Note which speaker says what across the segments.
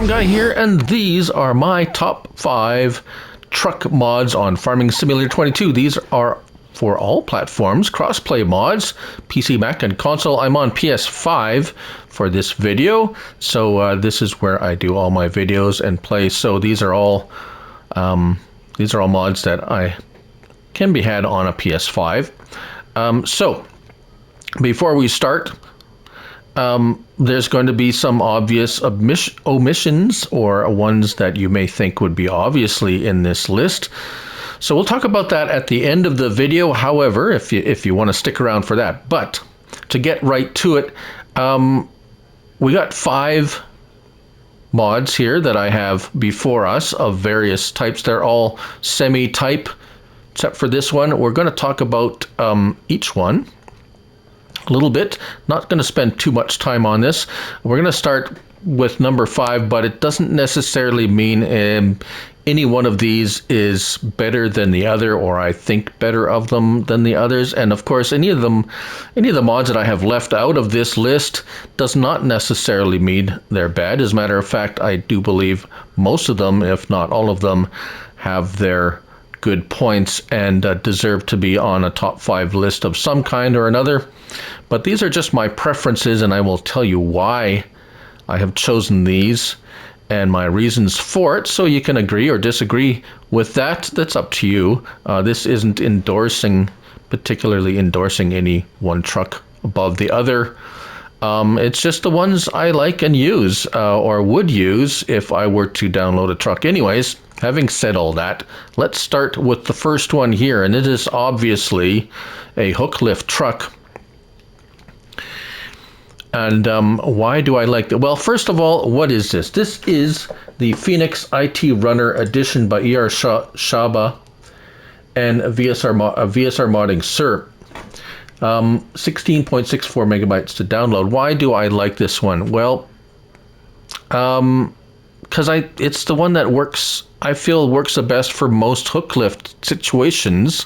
Speaker 1: Farm Guy here, and these are my top 5 truck mods on Farming Simulator 22. These are for all platforms, crossplay mods, PC, Mac, and console. I'm on PS5 for this video, so this is where I do all my videos and play. So these are all mods that I can be had on a PS5. So before we start, there's going to be some obvious omissions or ones that you may think would be obviously in this list. So we'll talk about that at the end of the video, however, if you want to stick around for that. But to get right to it, we got 5 mods here that I have before us of various types. They're all semi-type, except for this one. We're going to talk about each one a little bit. Not going to spend too much time on this. We're going to start with number 5, but it doesn't necessarily mean any one of these is better than the other, or I think better of them than the others. And of course, any of the mods that I have left out of this list does not necessarily mean they're bad. As a matter of fact, I do believe most of them, if not all of them, have their good points and deserve to be on a top 5 list of some kind or another. But these are just my preferences, and I will tell you why I have chosen these and my reasons for it, so you can agree or disagree with that. That's up to you. This isn't particularly endorsing any one truck above the other. It's just the ones I like and use, or would use if I were to download a truck. Anyways, having said all that, let's start with the first one here, and it is obviously a hook lift truck. And why do I like that? Well, first of all, what is this? This is the Phoenix ITRunner edition by erShaba and VSR Modding Sur. 16.64 megabytes to download. Why do I like this one? Well, because it's the one that I feel works the best for most hook lift situations.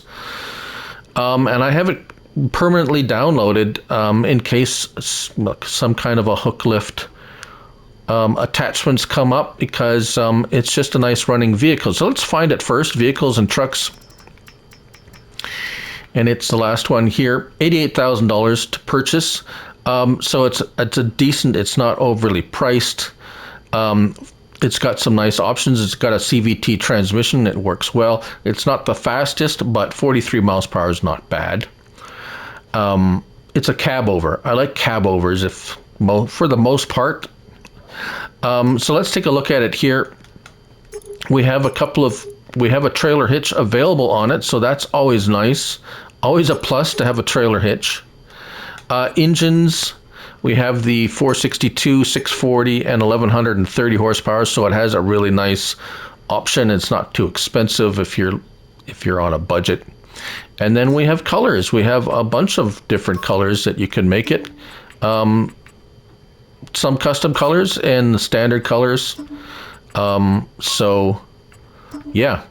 Speaker 1: And I have it permanently downloaded in case some kind of a hook lift attachments come up, because it's just a nice running vehicle. So let's find it first, vehicles and trucks. And it's the last one here, $88,000 to purchase. So it's a decent, it's not overly priced. It's got some nice options. It's got a CVT transmission. It works well. It's not the fastest, but 43 miles per hour is not bad. It's a Cabover. I like Cabovers for the most part. So let's take a look at it here. We have a trailer hitch available on it, so that's always nice. Always a plus to have a trailer hitch. Engines, we have the 462, 640, and 1130 horsepower, so it has a really nice option. It's not too expensive if you're on a budget. And then we have colors. We have a bunch of different colors that you can make it. Some custom colors and the standard colors. So yeah,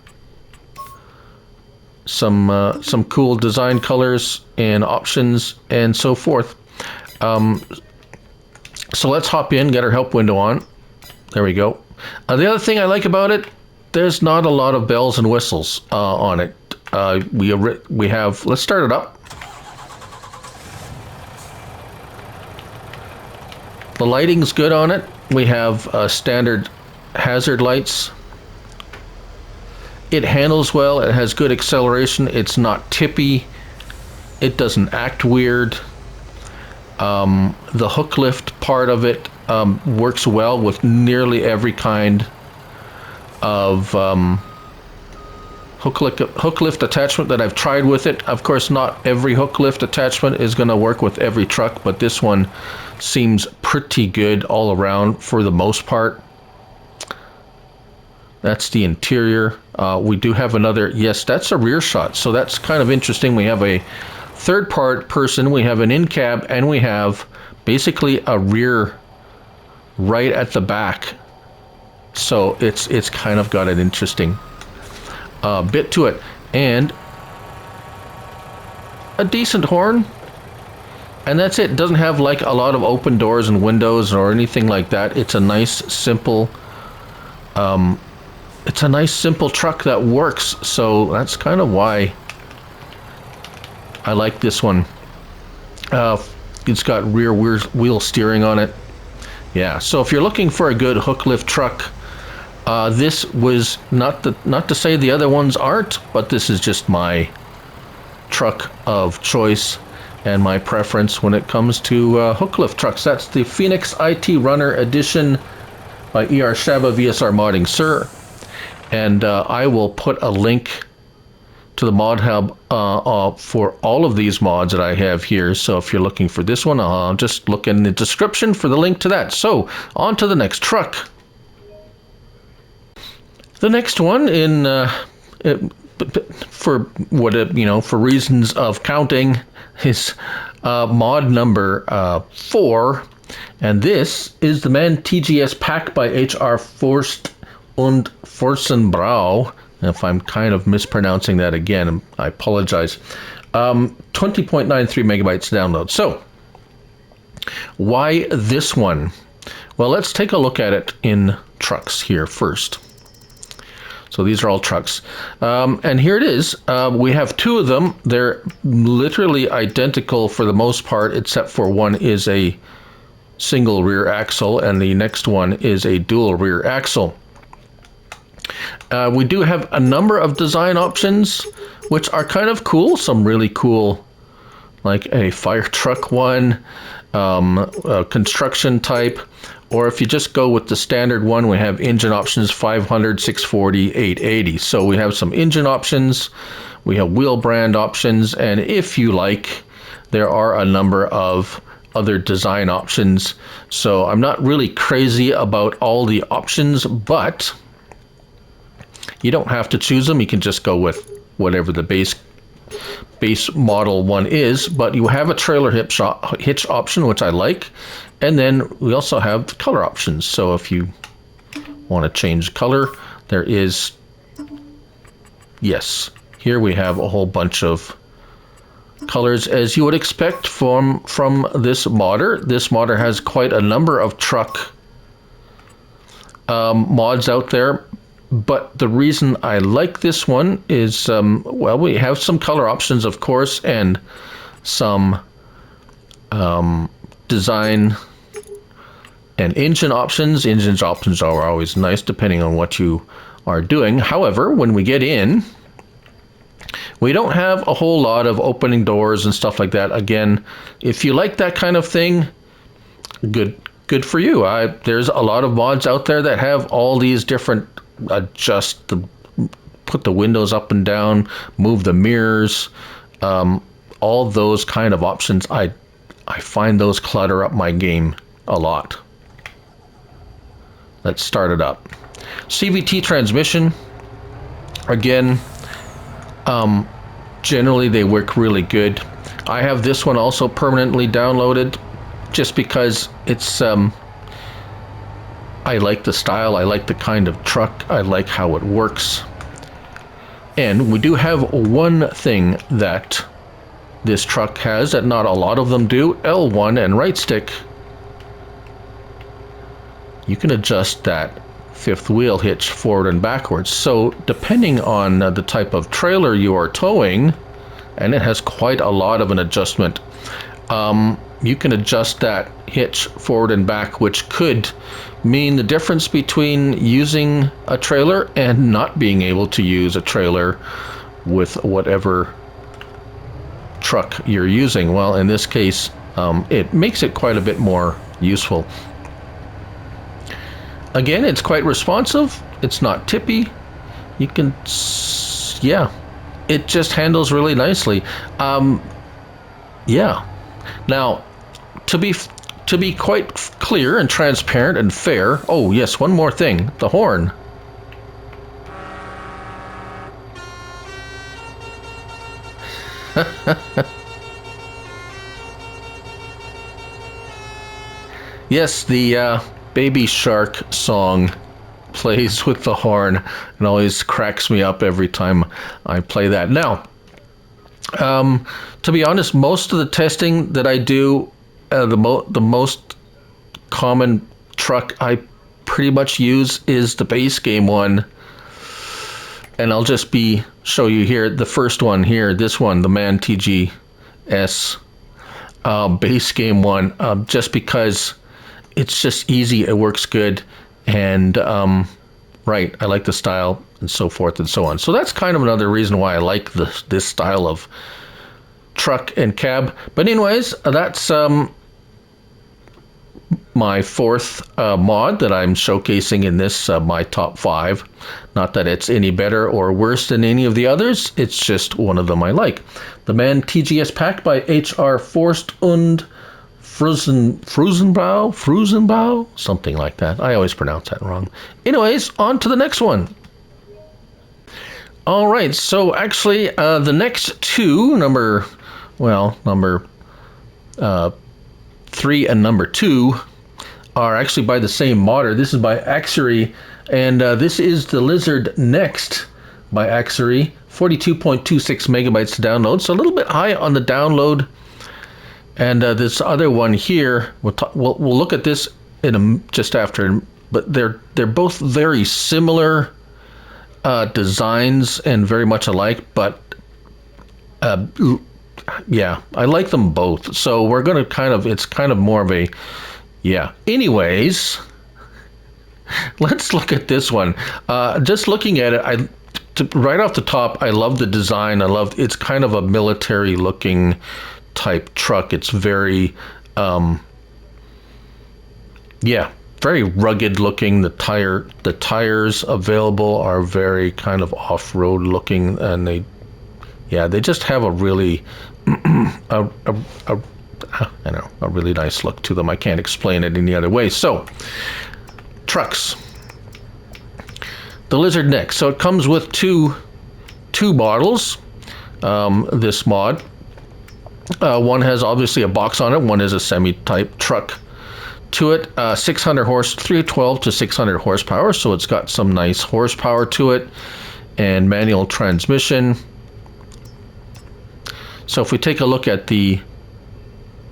Speaker 1: some cool design colors and options and so forth. So let's hop in, get our help window on. There we go. The other thing I like about it, there's not a lot of bells and whistles on it. We have, let's start it up. The lighting's good on it. We have standard hazard lights. It handles well. It has good acceleration. It's not tippy. It doesn't act weird. The hook lift part of it works well with nearly every kind of hook lift attachment that I've tried with it. Of course, not every hook lift attachment is going to work with every truck, but this one seems pretty good all around for the most part. That's the interior. We do have another, yes, that's a rear shot, so that's kind of interesting. We have a third person, we have an in-cab, and we have basically a rear right at the back. So it's kind of got an interesting bit to it, and a decent horn, and that's it. It doesn't have like a lot of open doors and windows or anything like that. It's a nice simple It's a nice simple truck that works, so that's kind of why I like this one. It's got rear wheel steering on it. Yeah, so if you're looking for a good hook lift truck, this was not to say the other ones aren't, but this is just my truck of choice and my preference when it comes to hook lift trucks. That's the Phoenix ITRunner edition by erShaba VSR Modding Sur. And I will put a link to the mod hub for all of these mods that I have here. So if you're looking for this one, just look in the description for the link to that. So on to the next truck. The next one for reasons of counting is mod number 4, and this is the MAN TGS Pack by HR Forst und Fahrzeugbau. If I'm kind of mispronouncing that again, I apologize. 20.93 megabytes download. So, why this one? Well, let's take a look at it in trucks here first. So these are all trucks. And here it is. We have two of them. They're literally identical for the most part, except for one is a single rear axle and the next one is a dual rear axle. We do have a number of design options, which are kind of cool. Some really cool, like a fire truck one, a construction type, or if you just go with the standard one, we have engine options 500, 640, 880. So we have some engine options, we have wheel brand options, and if you like, there are a number of other design options. So I'm not really crazy about all the options, but you don't have to choose them. You can just go with whatever the base model one is, but you have a trailer hitch option, which I like, and then we also have color options. So if you want to change color, there is, yes, here we have a whole bunch of colors as you would expect from this modder. This modder has quite a number of truck mods out there. But the reason I like this one is, well, we have some color options, of course, and some design and engine options. Engine options are always nice, depending on what you are doing. However, when we get in, we don't have a whole lot of opening doors and stuff like that. Again, if you like that kind of thing, good for you. There's a lot of mods out there that have all these different put the windows up and down, move the mirrors, all those kind of options. I find those clutter up my game a lot. Let's start it up. CVT transmission. Again, generally they work really good. I have this one also permanently downloaded just because it's I like the style, I like the kind of truck, I like how it works. And we do have one thing that this truck has that not a lot of them do. L1 and right stick. You can adjust that fifth wheel hitch forward and backwards. So depending on the type of trailer you are towing, and it has quite a lot of an adjustment, you can adjust that hitch forward and back, which could mean the difference between using a trailer and not being able to use a trailer with whatever truck you're using. Well, in this case, it makes it quite a bit more useful. Again, it's quite responsive. It's not tippy. You can, yeah, it just handles really nicely. Yeah. Now, to be quite clear and transparent and fair, oh yes, one more thing, the horn. Yes, the Baby Shark song plays with the horn and always cracks me up every time I play that. Now, to be honest, most of the testing that I do, the most common truck I pretty much use is the base game one. And I'll just show you here the first one here, this one, the MAN TGS base game one, just because it's just easy, it works good, and right, I like the style and so forth and so on. So that's kind of another reason why I like this style of truck and cab. But anyways, that's my fourth mod that I'm showcasing in this my top 5. Not that it's any better or worse than any of the others, it's just one of them I like. The MAN TGS Pack by HR Forst und Freusenbau, something like that. I always pronounce that wrong. Anyways, on to the next one. All right, so actually the next two, number 3 and number 2, are actually by the same modder. This is by Axary, and this is the Lizard Next by Axary. 42.26 megabytes to download, so a little bit high on the download. And this other one here, we'll look at this in just after, but they're both very similar designs and very much alike, but yeah, I like them both. So we're going to it's kind of more of a, yeah. Anyways, let's look at this one. Just looking at it, right off the top, I love the design. It's kind of a military looking type truck. It's very, yeah, very rugged looking. The tires available are very kind of off-road looking, and they just have a really, a really nice look to them. I can't explain it any other way. So, trucks. The Lizard Next. So it comes with two models. This mod. One has obviously a box on it. One is a semi-type truck to it. 312 to 600 horsepower. So it's got some nice horsepower to it, and manual transmission. So if we take a look at the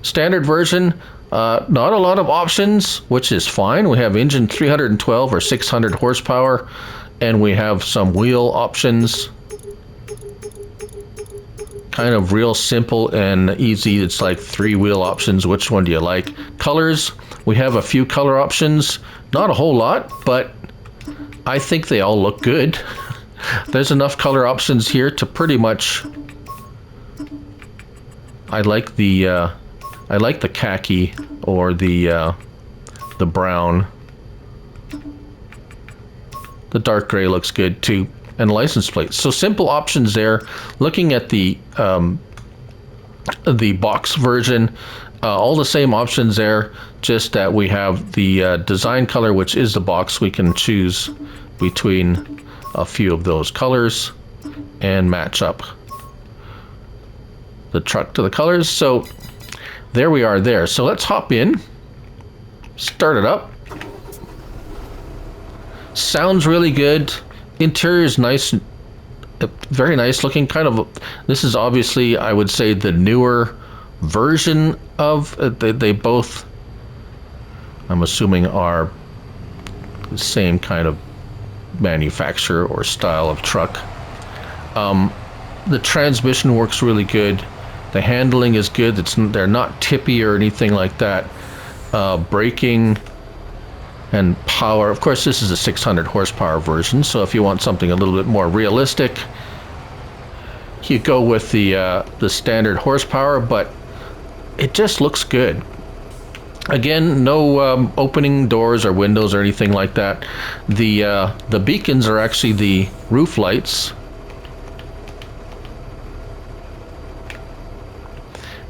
Speaker 1: standard version, not a lot of options, which is fine. We have engine 312 or 600 horsepower, and we have some wheel options. Kind of real simple and easy. It's like 3 wheel options. Which one do you like? Colors, we have a few color options. Not a whole lot, but I think they all look good. There's enough color options here to pretty much... I like the khaki or the brown. The dark gray looks good too, and license plates. So simple options there. Looking at the box version, all the same options there. Just that we have the design color, which is the box. We can choose between a few of those colors and match up the truck to the colors. So there we are there. So let's hop in, start it up. Sounds really good. Interior is nice, very nice looking. Kind of, this is obviously, I would say, the newer version of they both, I'm assuming, are the same kind of manufacturer or style of truck. The transmission works really good. The handling is good. They're not tippy or anything like that. Braking and power. Of course, this is a 600 horsepower version, so if you want something a little bit more realistic, you go with the standard horsepower, but it just looks good. Again, no opening doors or windows or anything like that. The beacons are actually the roof lights.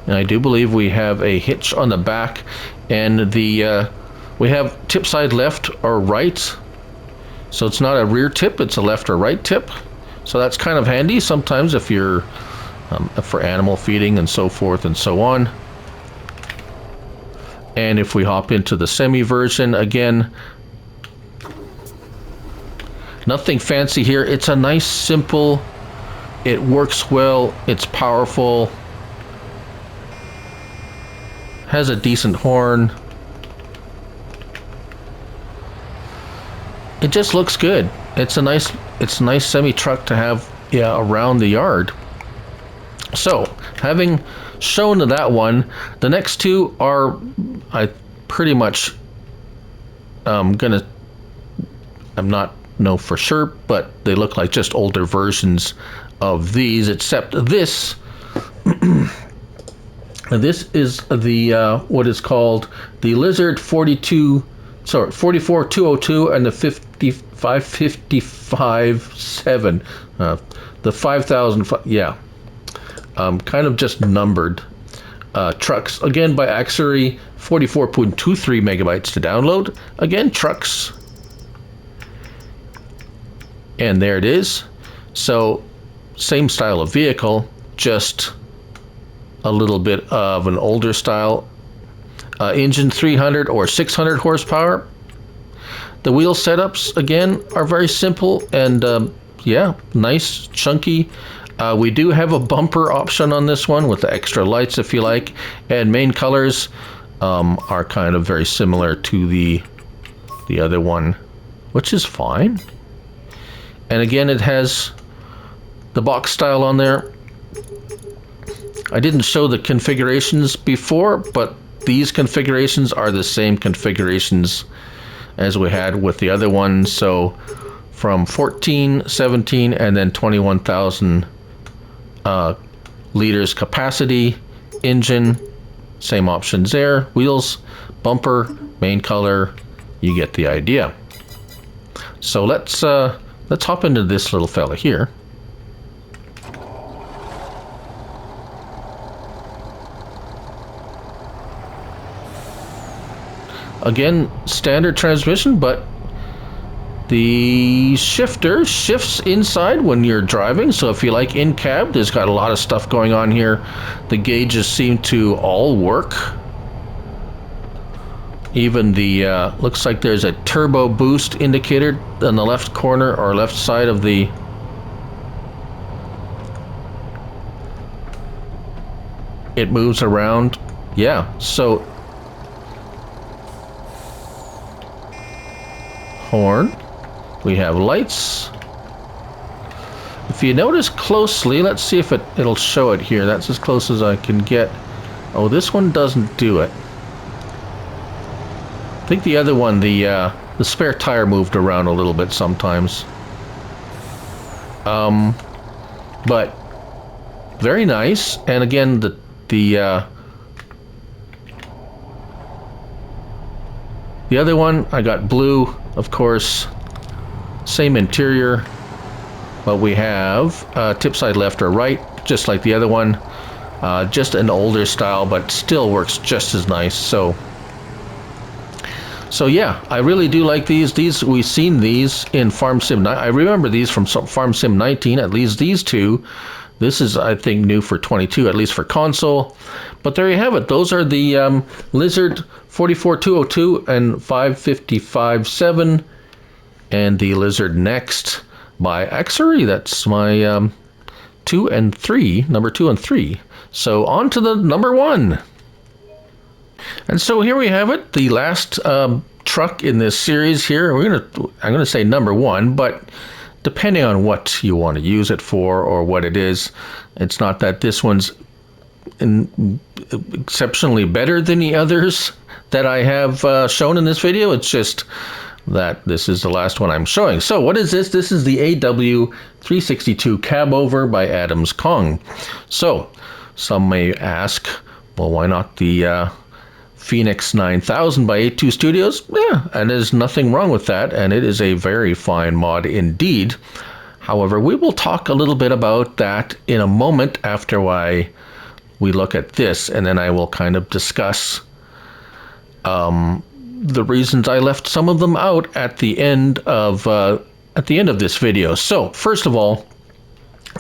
Speaker 1: And I do believe we have a hitch on the back, and we have tip side left or right. So it's not a rear tip, it's a left or right tip. So that's kind of handy sometimes if you're for animal feeding and so forth and so on. And if we hop into the semi version, again, nothing fancy here. It's a nice, simple, it works well, it's powerful, has a decent horn. it just looks good. It's a nice semi truck to have, yeah, around the yard. So, having shown that one, the next two are, I pretty much I'm not know for sure, but they look like just older versions of these, except this. This is the what is called the Lizard 44202 and the 55557. The 5000, yeah. Kind of just numbered trucks. Again, by Axary, 44.23 megabytes to download. Again, trucks. And there it is. So, same style of vehicle, just a little bit of an older style. Engine 300 or 600 horsepower. The wheel setups, again, are very simple and, yeah, nice, chunky. We do have a bumper option on this one with the extra lights if you like, and main colors are kind of very similar to the other one, which is fine. And again, it has the box style on there. I didn't show the configurations before, but these configurations are the same configurations as we had with the other ones. So from 14, 17, and then 21,000 liters capacity, engine, same options there, wheels, bumper, main color, you get the idea. So let's hop into this little fella here. Again, standard transmission, but the shifter shifts inside when you're driving. So if you like in cab, there's got a lot of stuff going on here. The gauges seem to all work. Even the looks like there's a turbo boost indicator on the left corner or left side of the it moves around. Yeah, so horn. We have lights. If you notice closely, let's see if it'll show it here. That's as close as I can get. Oh, this one doesn't do it. I think the other one, the spare tire moved around a little bit sometimes. But very nice. And again, the other one, I got blue, of course. Same interior, but we have tip side left or right, just like the other one. Just an older style, but still works just as nice. So yeah, I really do like these. We've seen these in Farm Sim. I remember these from Farm Sim 19. At least these two. This is, I think, new for 22, at least for console. But there you have it. Those are the Lizard 44202 and 555.7. And the Lizard Next by Axary. That's my number 2 and 3. So on to the number 1. And so here we have it, the last truck in this series here. I'm gonna say number 1, but depending on what you want to use it for or what it is, it's not that this one's exceptionally better than the others that I have shown in this video. It's just that this is the last one I'm showing. So what is this? This is the AW362 Cabover by Adams Kong. So some may ask, well, why not the Phoenix 9000 by A2 Studios? Yeah, and there's nothing wrong with that, and it is a very fine mod indeed. However, we will talk a little bit about that in a moment after we look at this, and then I will kind of discuss the reasons I left some of them out at the end of this video. So first of all,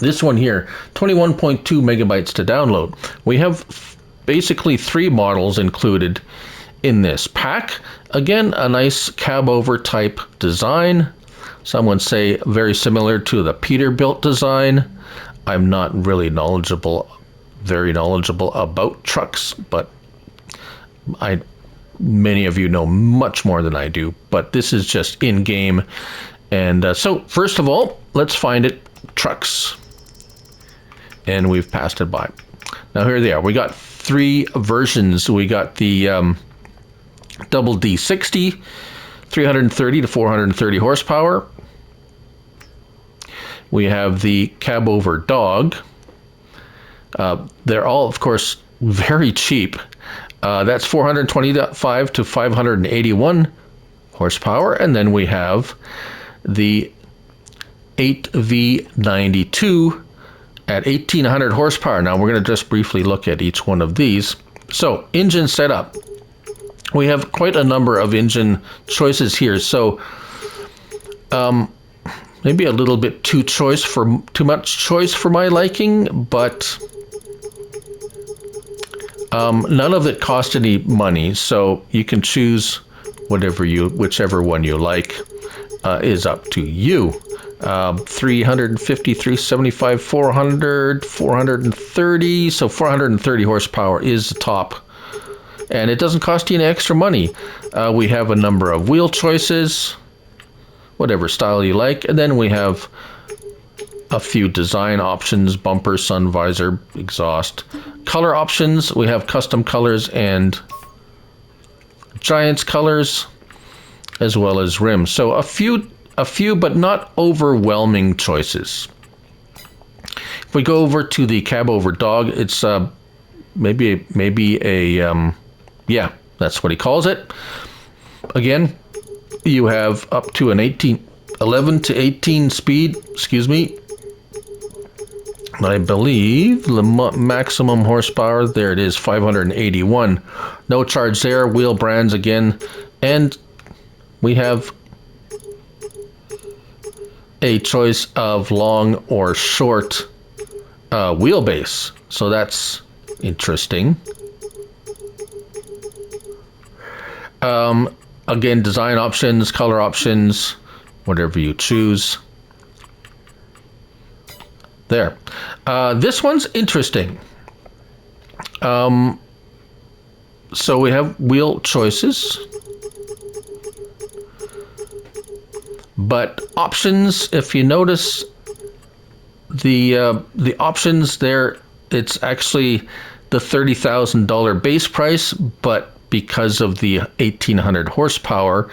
Speaker 1: this one here, 21.2 megabytes to download. We have basically 3 models included in this pack. Again, a nice Cabover type design. Some would say very similar to the Peterbilt design. I'm not really very knowledgeable about trucks, but many of you know much more than I do, but this is just in-game. And so, first of all, let's find it. Trucks. And we've passed it by. Now here they are. We got 3 versions. We got the double D60, 330 to 430 horsepower. We have the Cabover dog. They're all, of course, very cheap. That's 425 to 581 horsepower. And then we have the 8V92 at 1800 horsepower. Now we're going to just briefly look at each one of these. So, engine setup. We have quite a number of engine choices here. So, maybe a little bit too much choice for my liking, but none of it cost any money. So you can choose whichever one you like. Is up to you. 350, 375, 400, 430. So 430 horsepower is the top. And it doesn't cost you any extra money. We have a number of wheel choices, whatever style you like. And then we have a few design options, bumper, sun visor, exhaust. Color options, we have custom colors and Giants colors, as well as rims. So a few but not overwhelming choices. If we go over to the Cabover dog, it's maybe a yeah, that's what he calls it. Again, you have up to an 11 to 18 speed, excuse me. I believe the maximum horsepower, there it is, 581. No charge there, wheel brands again, and we have a choice of long or short wheelbase. So that's interesting. Again, design options, color options, whatever you choose. There. This one's interesting. So we have wheel choices. But options, if you notice the options there, it's actually the $30,000 base price, but because of the 1800 horsepower,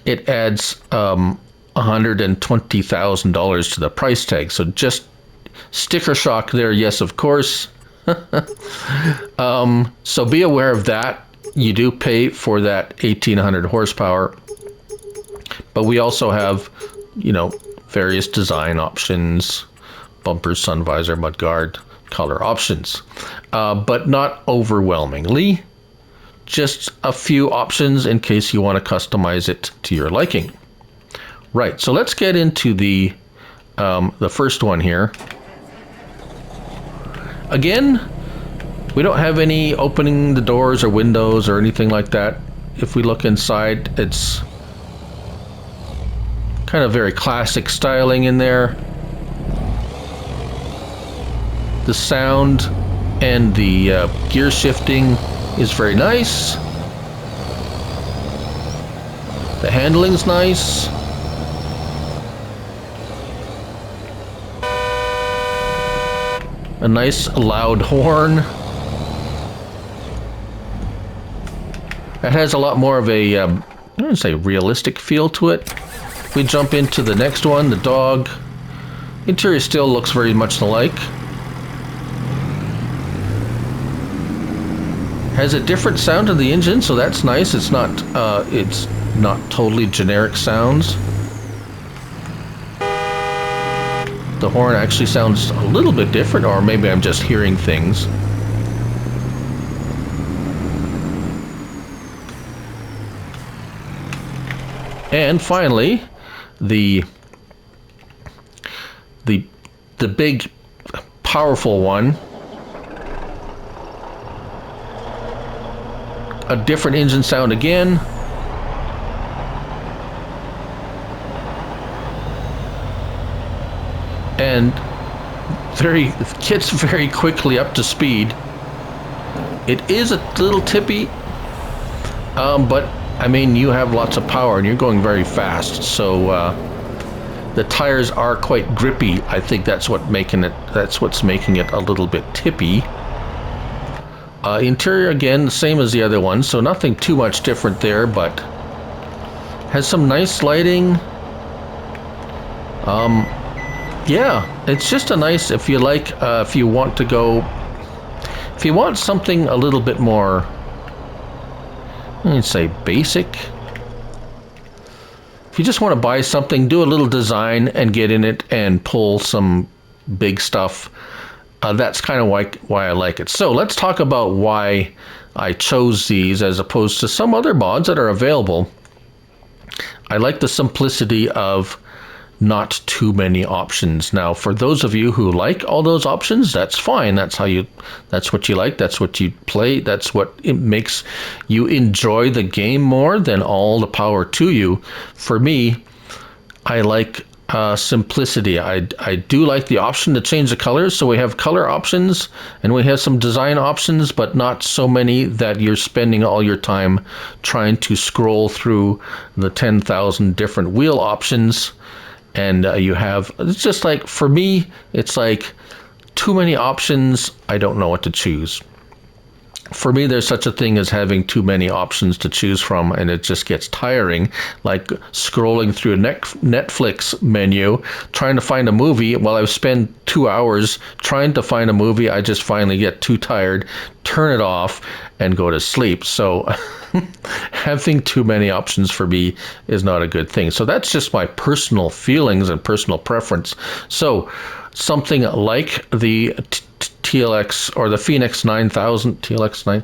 Speaker 1: it adds $120,000 to the price tag. So just sticker shock there, yes, of course. So be aware of that. You do pay for that 1800 horsepower. But we also have, various design options, bumper, sun visor, mudguard, color options. But not overwhelmingly. Just a few options in case you want to customize it to your liking. Right, so let's get into the first one here. Again, we don't have any opening the doors or windows or anything like that. If we look inside, it's kind of very classic styling in there. The sound and the gear shifting is very nice. The handling's nice. A nice loud horn. It has a lot more of a, I wouldn't say realistic feel to it. We jump into the next one, the dog. Interior still looks very much alike. Has a different sound to the engine, so that's nice. It's not totally generic sounds. The horn actually sounds a little bit different, or maybe I'm just hearing things. And finally, the big, powerful one. A different engine sound again. And gets very quickly up to speed. It is a little tippy. But I mean, you have lots of power and you're going very fast, so the tires are quite grippy. I think that's what's making it a little bit tippy. Interior again, the same as the other one, so nothing too much different there, but has some nice lighting. Yeah, it's just a nice, if you like, if you want something a little bit more, I'd say basic. If you just want to buy something, do a little design and get in it and pull some big stuff, that's kind of why I like it. So let's talk about why I chose these as opposed to some other mods that are available. I like the simplicity of not too many options. Now, for those of you who like all those options, that's fine. That's what you like. That's what you play. That's what it makes you enjoy the game more. Than all the power to you. For me, I like simplicity. I do like the option to change the colors. So we have color options and we have some design options, but not so many that you're spending all your time trying to scroll through the 10,000 different wheel options. And it's just like, for me, it's like too many options. I don't know what to choose. For me, there's such a thing as having too many options to choose from, and it just gets tiring. Like scrolling through a Netflix menu, trying to find a movie. While I've spent 2 hours trying to find a movie, I just finally get too tired, turn it off, and go to sleep. So having too many options for me is not a good thing. So that's just my personal feelings and personal preference. So something like the TLX or the Phoenix 9000 TLX9,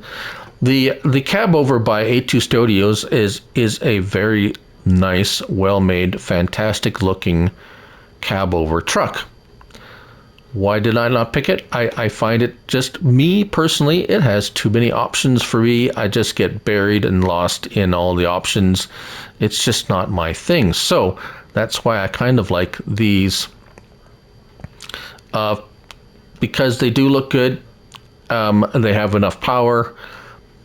Speaker 1: the Cabover by A2 Studios is a very nice, well-made, fantastic looking Cabover truck. Why did I not pick it? I find it, just me personally, it has too many options for me. I just get buried and lost in all the options. It's just not my thing. So that's why I kind of like these, because they do look good. They have enough power,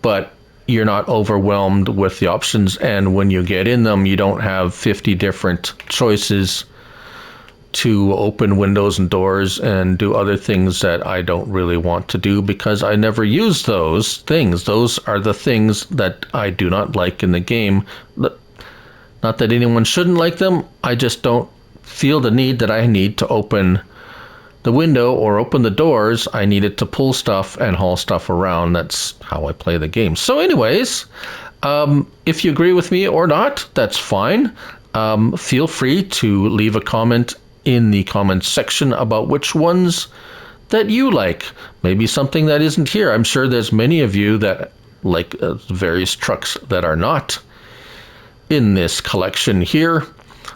Speaker 1: but you're not overwhelmed with the options. And when you get in them, you don't have 50 different choices to open windows and doors and do other things that I don't really want to do, because I never use those things. Those are the things that I do not like in the game. Not that anyone shouldn't like them, I just don't feel the need that I need to open the window or open the doors. I need it to pull stuff and haul stuff around. That's how I play the game. So anyways, if you agree with me or not, that's fine. Feel free to leave a comment in the comments section about which ones that you like. Maybe something that isn't here. I'm sure there's many of you that like various trucks that are not in this collection here.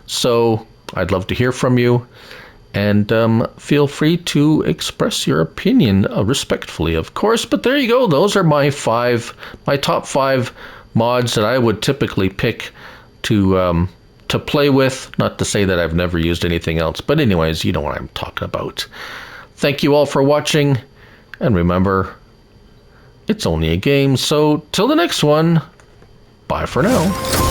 Speaker 1: So I'd love to hear from you. And feel free to express your opinion respectfully, of course. But there you go. Those are my top 5 mods that I would typically pick to play with. Not to say that I've never used anything else, but anyways, you know what I'm talking about. Thank you all for watching, and remember, it's only a game. So till the next one, bye for now.